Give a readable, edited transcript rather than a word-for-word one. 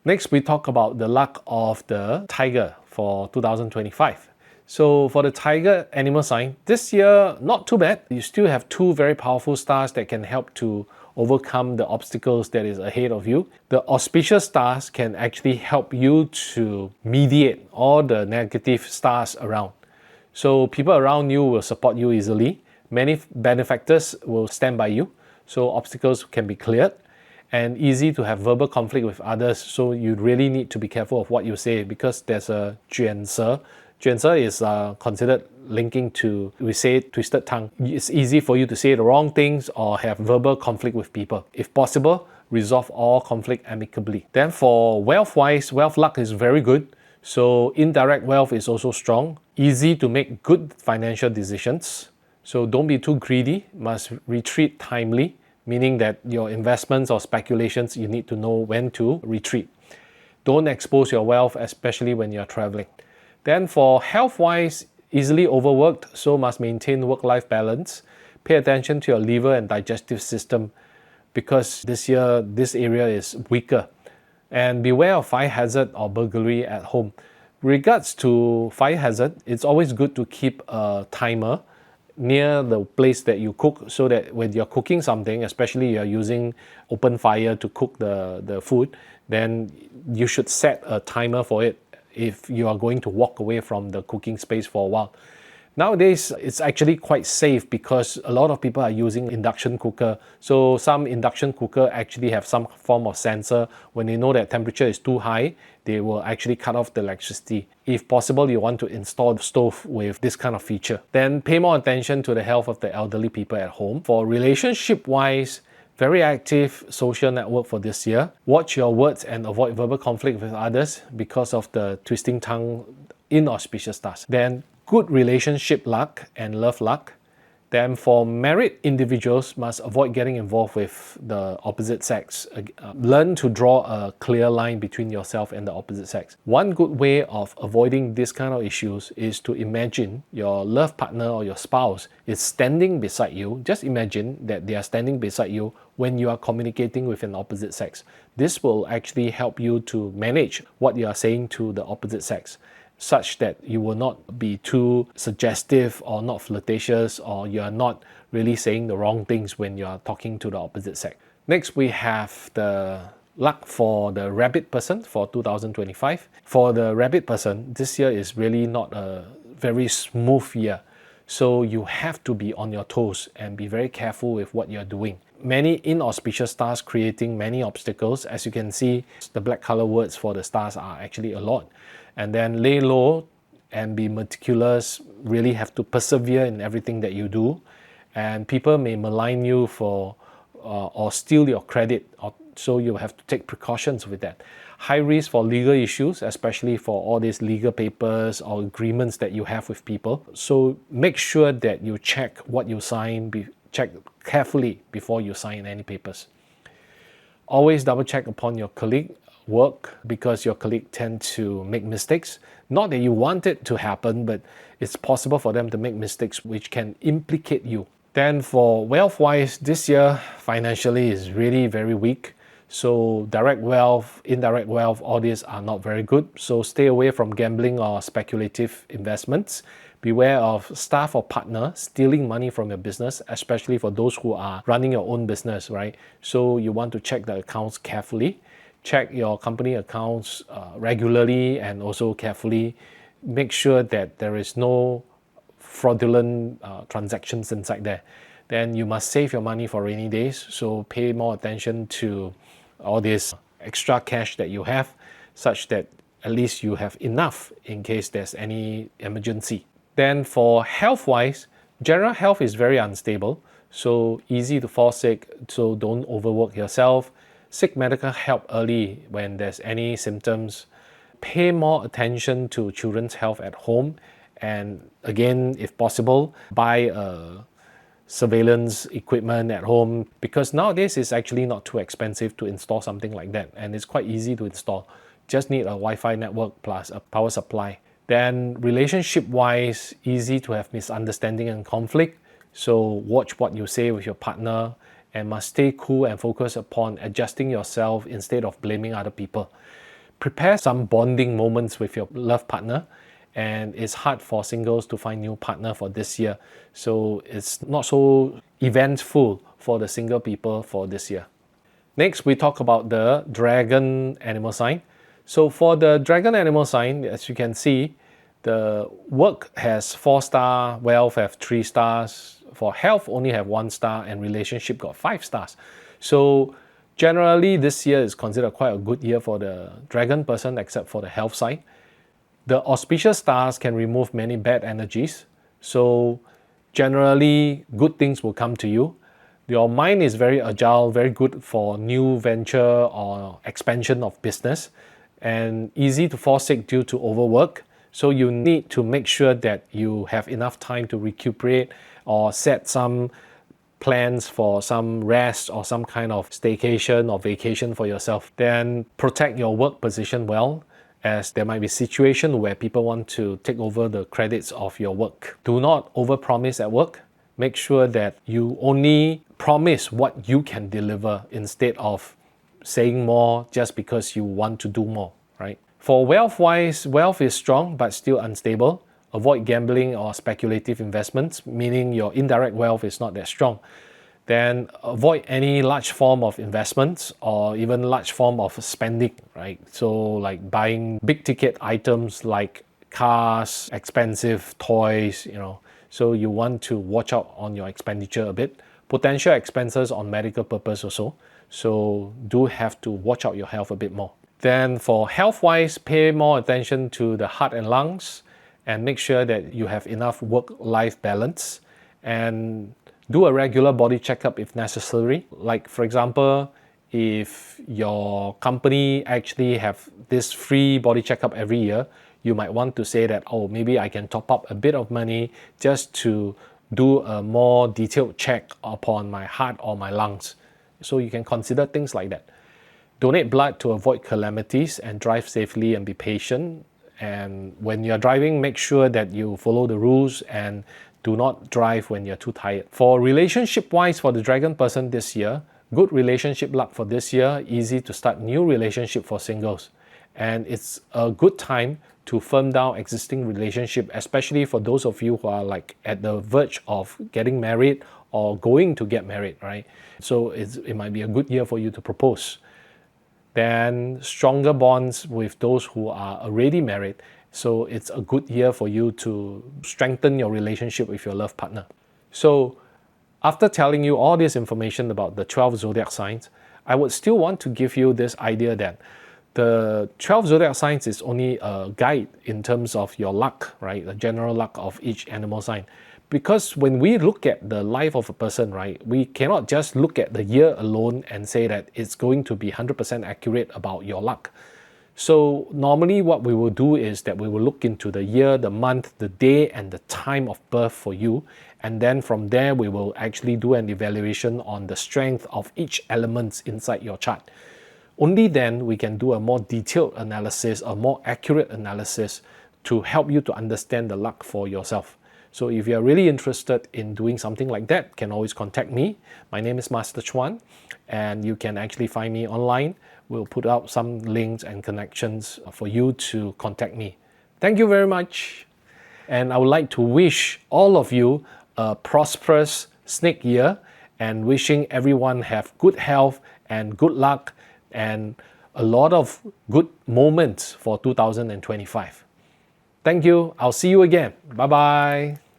Next, we talk about the luck of the tiger for 2025. So for the tiger animal sign, this year, not too bad. You still have two very powerful stars that can help to overcome the obstacles that is ahead of you. The auspicious stars can actually help you to mediate all the negative stars around. So people around you will support you easily. Many benefactors will stand by you. So obstacles can be cleared and easy to have verbal conflict with others. So you really need to be careful of what you say because there's a 卷舌. 卷舌 is considered linking to, we say, twisted tongue. It's easy for you to say the wrong things or have verbal conflict with people. If possible, resolve all conflict amicably. Then for wealth-wise, wealth luck is very good. So indirect wealth is also strong. Easy to make good financial decisions. So don't be too greedy, must retreat timely, meaning that your investments or speculations, you need to know when to retreat. Don't expose your wealth, especially when you're traveling. Then for health-wise, easily overworked, so must maintain work-life balance. Pay attention to your liver and digestive system because this year, this area is weaker. And beware of fire hazard or burglary at home. Regards to fire hazard, it's always good to keep a timer near the place that you cook so that when you're cooking something, especially you're using open fire to cook the food, then you should set a timer for it if you are going to walk away from the cooking space for a while. Nowadays, it's actually quite safe because a lot of people are using induction cooker. So some induction cooker actually have some form of sensor. When they know that temperature is too high, they will actually cut off the electricity. If possible, you want to install the stove with this kind of feature. Then pay more attention to the health of the elderly people at home. For relationship-wise, very active social network for this year. Watch your words and avoid verbal conflict with others because of the twisting tongue inauspicious stars. Then good relationship luck and love luck. Then for married individuals, must avoid getting involved with the opposite sex. Learn to draw a clear line between yourself and the opposite sex. One good way of avoiding this kind of issues is to imagine your love partner or your spouse is standing beside you. Just imagine that they are standing beside you when you are communicating with an opposite sex. This will actually help you to manage what you are saying to the opposite sex, such that you will not be too suggestive or not flirtatious, or you are not really saying the wrong things when you are talking to the opposite sex. Next, we have the luck for the rabbit person for 2025. For the rabbit person, this year is really not a very smooth year. So you have to be on your toes and be very careful with what you're doing. Many inauspicious stars creating many obstacles. As you can see, the black color words for the stars are actually a lot. And then lay low and be meticulous, really have to persevere in everything that you do. And people may malign you for or steal your credit, so you have to take precautions with that. High risk for legal issues, especially for all these legal papers or agreements that you have with people. So make sure that you check what you sign, check carefully before you sign any papers. Always double check upon your colleague work because your colleague tend to make mistakes. Not that you want it to happen, but it's possible for them to make mistakes which can implicate you. Then for wealth-wise, this year financially is really very weak. So direct wealth, indirect wealth, all these are not very good. So stay away from gambling or speculative investments. Beware of staff or partner stealing money from your business, especially for those who are running your own business, right? So you want to check the accounts carefully. Check your company accounts regularly and also carefully. Make sure that there is no fraudulent transactions inside there. Then you must save your money for rainy days. So pay more attention to all this extra cash that you have, such that at least you have enough in case there's any emergency. Then for health-wise, general health is very unstable. So easy to fall sick. So don't overwork yourself. Seek medical help early when there's any symptoms. Pay more attention to children's health at home. And again, if possible, buy surveillance equipment at home, because nowadays it's actually not too expensive to install something like that. And it's quite easy to install. Just need a Wi-Fi network plus a power supply. Then relationship-wise, easy to have misunderstanding and conflict. So watch what you say with your partner and must stay cool and focus upon adjusting yourself instead of blaming other people. prepare some bonding moments with your love partner, and it's hard for singles to find new partner for this year. So it's not so eventful for the single people for this year. Next, we talk about the dragon animal sign. So for the dragon animal sign, as you can see, the work has 4-star, wealth have 3 stars, for health only have 1 star, and relationship got 5 stars. So generally this year is considered quite a good year for the dragon person, except for the health side. The auspicious stars can remove many bad energies. So generally good things will come to you. Your mind is very agile, very good for new venture or expansion of business, and easy to forsake due to overwork. So you need to make sure that you have enough time to recuperate or set some plans for some rest or some kind of staycation or vacation for yourself. Then protect your work position well, as there might be situations where people want to take over the credits of your work. Do not overpromise at work. Make sure that you only promise what you can deliver instead of saying more just because you want to do more, right? For wealth-wise, wealth is strong but still unstable. Avoid gambling or speculative investments, meaning your indirect wealth is not that strong. Then avoid any large form of investments or even large form of spending, right? So like buying big ticket items like cars, expensive toys, So you want to watch out on your expenditure a bit. Potential expenses on medical purpose also. So do have to watch out your health a bit more. Then for health-wise, pay more attention to the heart and lungs, and make sure that you have enough work-life balance, and do a regular body checkup if necessary. Like for example, if your company actually have this free body checkup every year, you might want to say that, oh, maybe I can top up a bit of money just to do a more detailed check upon my heart or my lungs. So you can consider things like that. Donate blood to avoid calamities, and drive safely and be patient. And when you're driving, make sure that you follow the rules and do not drive when you're too tired. For relationship-wise, for the dragon person this year, good relationship luck for this year, easy to start new relationship for singles. And it's a good time to firm down existing relationship, especially for those of you who are like at the verge of getting married or going to get married, right? So it might be a good year for you to propose. Then stronger bonds with those who are already married. So it's a good year for you to strengthen your relationship with your love partner. So after telling you all this information about the 12 zodiac signs, I would still want to give you this idea that the 12 zodiac signs is only a guide in terms of your luck, right? The general luck of each animal sign. Because when we look at the life of a person, right, we cannot just look at the year alone and say that it's going to be 100% accurate about your luck. So normally what we will do is that we will look into the year, the month, the day, and the time of birth for you. And then from there, we will actually do an evaluation on the strength of each element inside your chart. Only then we can do a more detailed analysis, a more accurate analysis to help you to understand the luck for yourself. So if you're really interested in doing something like that, you can always contact me. My name is Master Chuan, and you can actually find me online. We'll put out some links and connections for you to contact me. Thank you very much. And I would like to wish all of you a prosperous snake year, and wishing everyone have good health and good luck and a lot of good moments for 2025. Thank you. I'll see you again. Bye-bye.